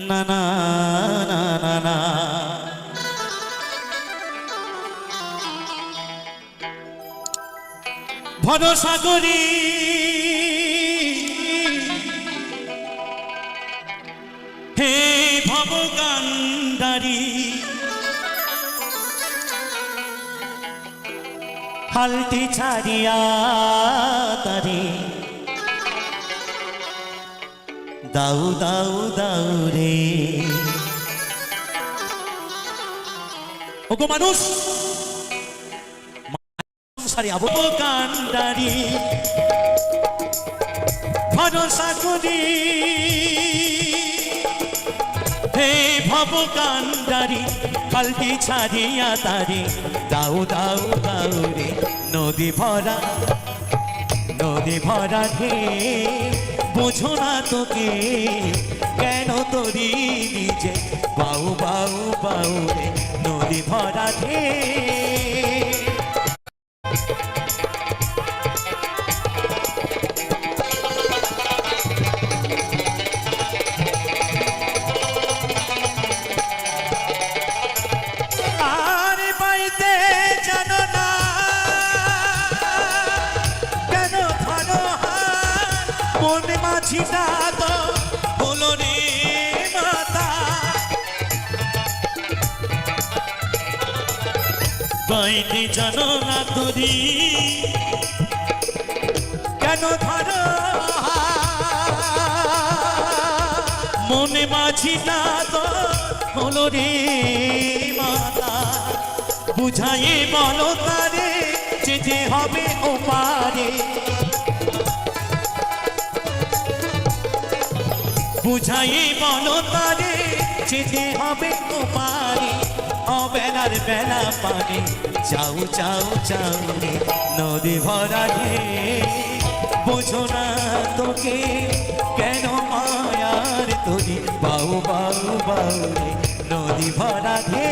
না না না না না। ভরসা করি হে ভবকান্ডারি, হালটি ছাড়িয়া তারে দাউ দাউ দাউ রে। ওগো মানুষ সংসারে ভবকান্ডারি, ভরসা করি হে ভবকান্ডারি, পাল্টি ছাড়িয়া তারে দাউ দাউ দাউ রে। নদী ভরা ঢে, বোঝো না তোকে কেন তোরি নিজে বাউ বাউ বাউ রে। নদী ভরা ঢে, মনে মাঝিটা তো হলো রে মাতা। বাইরে জানো না তোরি কেন ধরো, মনে মাঝিটা তো হলো রে মাতা। বুঝাইয়ে বলো তারে যেতে হবে ও পারে, বুঝাই বলো তারে যেতে হবে ও পারে। অবেলার বেলা পারে যাও যাও যাও রে। নদী ভরা ঢে, বোঝো না তোকে কেন মায়ার তোরি বাউ বাউ বাউ রে। নদী ভরা ঢে।